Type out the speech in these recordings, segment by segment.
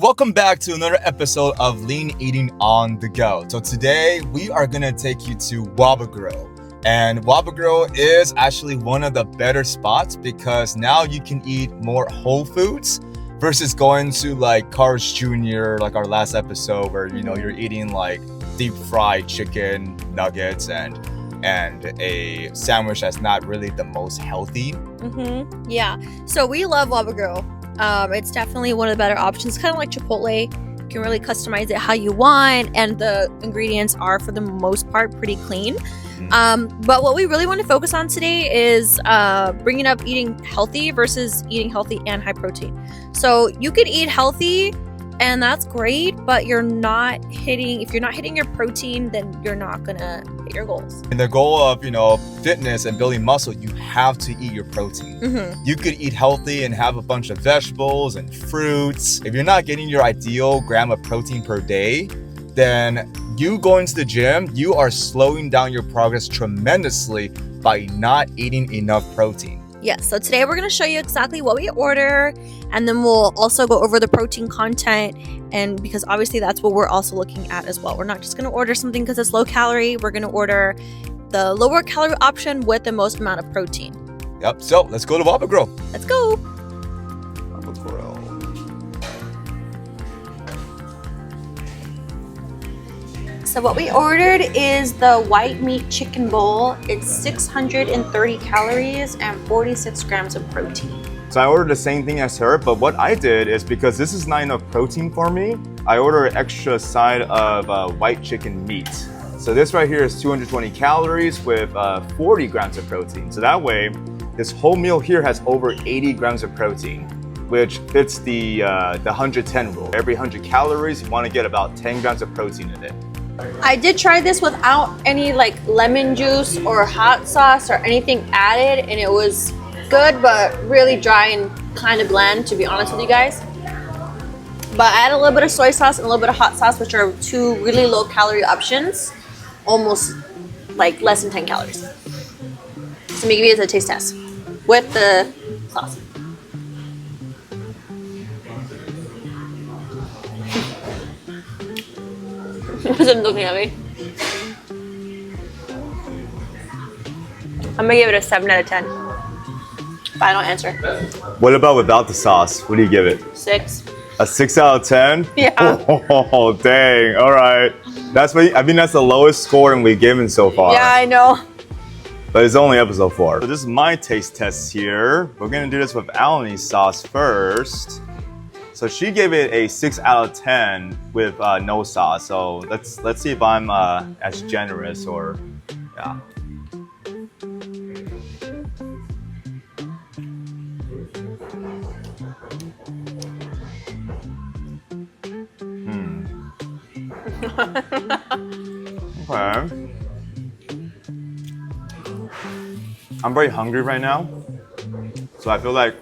Welcome back to another episode of Lean Eating on the Go. So today we are going to take you to Waba Grill. And Waba Grill is actually one of the better spots because now you can eat more whole foods versus going to like Carl's Jr., like our last episode where, you're eating like deep fried chicken nuggets and a sandwich that's not really the most healthy. Yeah. So we love Waba Grill. It's definitely one of the better options, kind of like Chipotle. You can really customize it how you want, and the ingredients are, for the most part, pretty clean. But what we really want to focus on today is bringing up eating healthy versus eating healthy and high protein. So you could eat healthy, and that's great, but if you're not hitting your protein, then you're not gonna hit your goals. In the goal of, fitness and building muscle, you have to eat your protein. You could eat healthy and have a bunch of vegetables and fruits. If you're not getting your ideal gram of protein per day, then you going to the gym, you are slowing down your progress tremendously by not eating enough protein. Yes, so today we're going to show you exactly what we order, and then we'll also go over the protein content, and because obviously that's what we're also looking at as well. We're not just going to order something because it's low calorie. We're going to order the lower calorie option with the most amount of protein. Yep, so let's go to Waba Grill. Let's go. Waba Grill. So what we ordered is the white meat chicken bowl. It's 630 calories and 46 grams of protein. So I ordered the same thing as her, but what I did is because this is not enough protein for me, I ordered an extra side of white chicken meat. So this right here is 220 calories with 40 grams of protein. So that way, this whole meal here has over 80 grams of protein, which fits the 110 rule. Every 100 calories, you want to get about 10 grams of protein in it. I did try this without any like lemon juice or hot sauce or anything added, and it was good but really dry and kind of bland, to be honest with you guys. But I added a little bit of soy sauce and a little bit of hot sauce, which are two really low calorie options, almost like less than 10 calories. So maybe it's a taste test with the sauce. Wasn't looking at me. I'm gonna give it a 7 out of 10. Final answer. What about without the sauce? What do you give it? 6. A 6 out of 10? Yeah. Oh, dang. All right. That's the lowest scoring we've given so far. Yeah, I know. But it's only episode 4. So this is my taste test here. We're gonna do this with Alanie's sauce first. So she gave it a 6 out of 10 with no sauce. So let's see if I'm as generous or yeah. Okay. I'm very hungry right now, so I feel like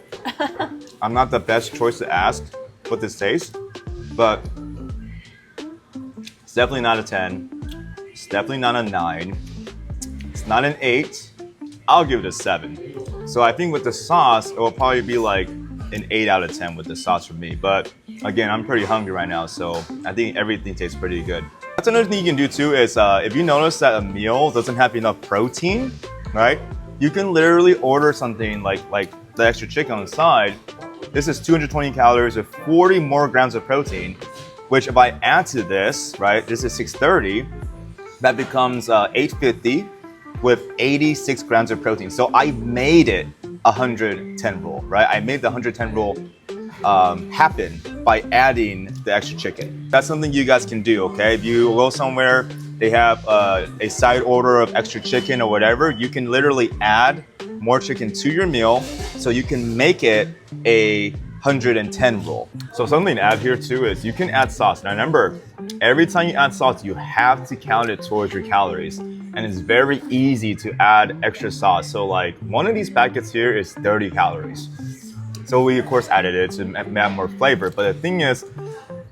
I'm not the best choice to ask what this tastes, but it's definitely not a 10. It's definitely not a 9. It's not an 8. I'll give it a 7. So I think with the sauce, it will probably be like an 8 out of 10 with the sauce for me. But again, I'm pretty hungry right now, so I think everything tastes pretty good. That's another thing you can do too is if you notice that a meal doesn't have enough protein, right? You can literally order something like the extra chicken on the side. This is 220 calories with 40 more grams of protein, which if I add to this, right, this is 630, that becomes 850 with 86 grams of protein. So I made it 110 rule, right? I made the 110 rule happen by adding the extra chicken. That's something you guys can do, okay? If you go somewhere, they have a side order of extra chicken or whatever, you can literally add more chicken to your meal so you can make it a 110 rule. So something to add here too is you can add sauce. Now remember, every time you add sauce, you have to count it towards your calories. And it's very easy to add extra sauce. So like one of these packets here is 30 calories. So we of course added it to add more flavor. But the thing is,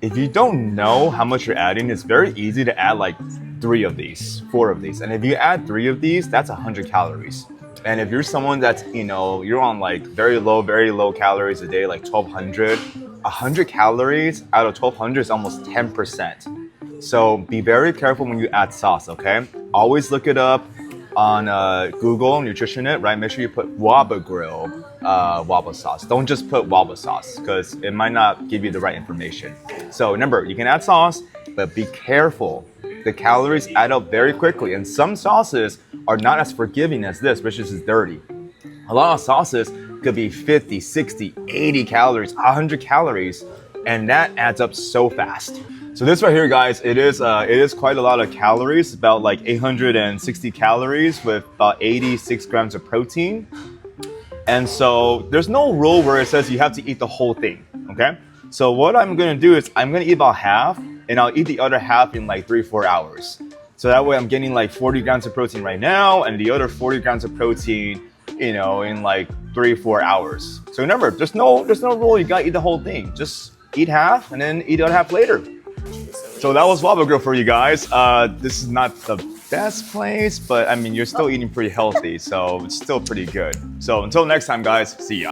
if you don't know how much you're adding, it's very easy to add like 4 of these. And if you add 3 of these, that's 100 calories. And if you're someone that's, you're on like very low calories a day, like 1200, 100 calories out of 1200 is almost 10%. So be very careful when you add sauce, okay? Always look it up on Google, Nutritionist, right? Make sure you put Waba Grill Waba sauce. Don't just put Waba sauce because it might not give you the right information. So remember, you can add sauce, but be careful. The calories add up very quickly, and some sauces are not as forgiving as this, which is dirty. A lot of sauces could be 50, 60, 80 calories, 100 calories, and that adds up so fast. So this right here, guys, it is quite a lot of calories, about like 860 calories with about 86 grams of protein. And so there's no rule where it says you have to eat the whole thing, okay? So what I'm gonna do is I'm gonna eat about half, and I'll eat the other half in like 3-4 hours. So that way I'm getting like 40 grams of protein right now, and the other 40 grams of protein, you know, in like 3-4 hours. So remember, there's no rule you gotta eat the whole thing. Just eat half and then eat the other half later. So that was Waba Grill for you guys. This is not the best place, but I mean, you're still eating pretty healthy, so it's still pretty good. So until next time, guys, see ya.